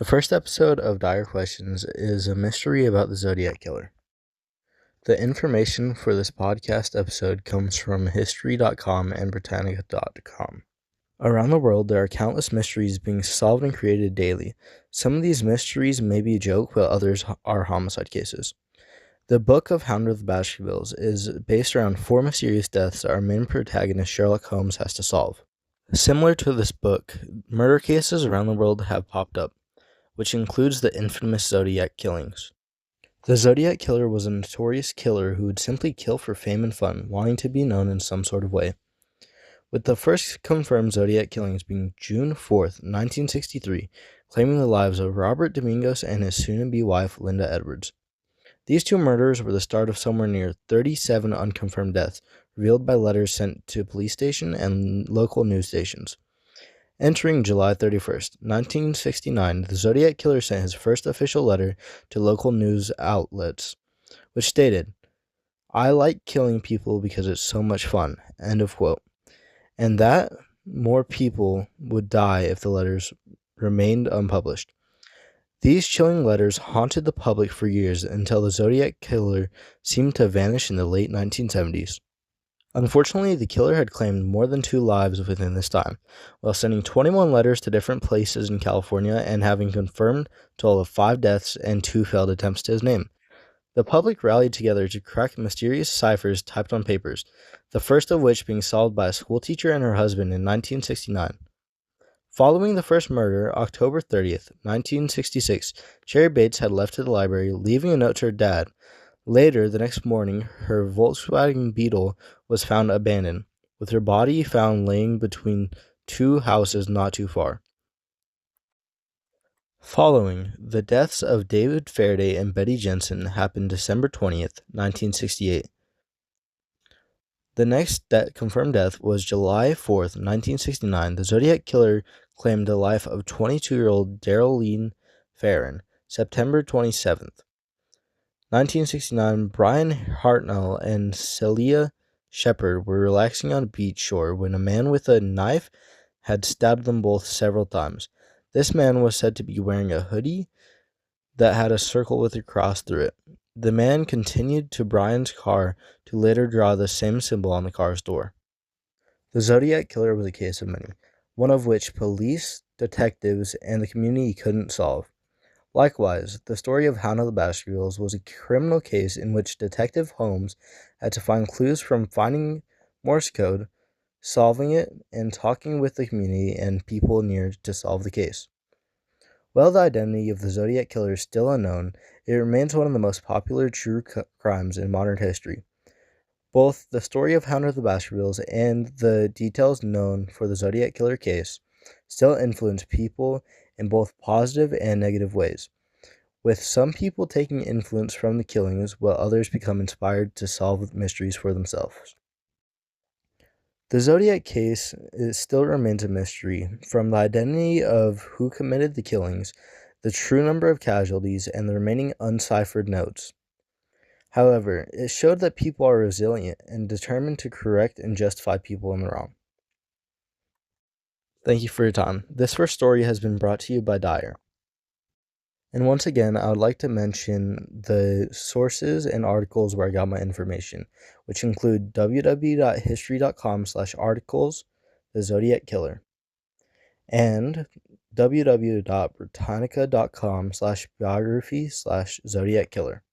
The first episode of Dire Questions is a mystery about the Zodiac Killer. The information for this podcast episode comes from History.com and Britannica.com. Around the world, there are countless mysteries being solved and created daily. Some of these mysteries may be a joke, but others are homicide cases. The Book of Hound of the Baskervilles is based around 4 mysterious deaths our main protagonist Sherlock Holmes has to solve. Similar to this book, murder cases around the world have popped up, which includes the infamous Zodiac killings. The Zodiac Killer was a notorious killer who would simply kill for fame and fun, wanting to be known in some sort of way. With the first confirmed Zodiac killings being June 4th, 1963, claiming the lives of Robert Domingos and his soon-to-be wife, Linda Edwards. These two murders were the start of somewhere near 37 unconfirmed deaths, revealed by letters sent to police station and local news stations. Entering July 31st, 1969, the Zodiac Killer sent his first official letter to local news outlets, which stated, "I like killing people because it's so much fun," end of quote, and that more people would die if the letters remained unpublished. These chilling letters haunted the public for years until the Zodiac Killer seemed to vanish in the late 1970s. Unfortunately, the killer had claimed more than 2 lives within this time, while sending 21 letters to different places in California and having confirmed a total of 5 deaths and 2 failed attempts to his name. The public rallied together to crack mysterious ciphers typed on papers, the first of which being solved by a schoolteacher and her husband in 1969. Following the first murder, October 30th, 1966, Cherry Bates had left to the library, leaving a note to her dad. Later, the next morning, her Volkswagen Beetle was found abandoned, with her body found laying between 2 houses not too far. Following, the deaths of David Faraday and Betty Jensen happened December 20th, 1968. The next confirmed death was July 4th, 1969. The Zodiac Killer claimed the life of 22-year-old Darylene Farron, September 27th. 1969, Brian Hartnell and Celia Shepard were relaxing on a beach shore when a man with a knife had stabbed them both several times. This man was said to be wearing a hoodie that had a circle with a cross through it. The man continued to Brian's car to later draw the same symbol on the car's door. The Zodiac Killer was a case of many, one of which police, detectives, and the community couldn't solve. Likewise, the story of Hound of the Baskervilles was a criminal case in which Detective Holmes had to find clues from finding Morse code, solving it, and talking with the community and people near to solve the case. While the identity of the Zodiac Killer is still unknown, it remains one of the most popular true crimes in modern history. Both the story of Hound of the Baskervilles and the details known for the Zodiac Killer case still influence people in both positive and negative ways, with some people taking influence from the killings while others become inspired to solve mysteries for themselves. The Zodiac case still remains a mystery, from the identity of who committed the killings, the true number of casualties, and the remaining unciphered notes. However, it showed that people are resilient and determined to correct and justify people in the wrong. Thank you for your time. This first story has been brought to you by Dyer. And once again, I would like to mention the sources and articles where I got my information, which include www.history.com/articles, the Zodiac Killer, and www.britannica.com/biography/Zodiac Killer.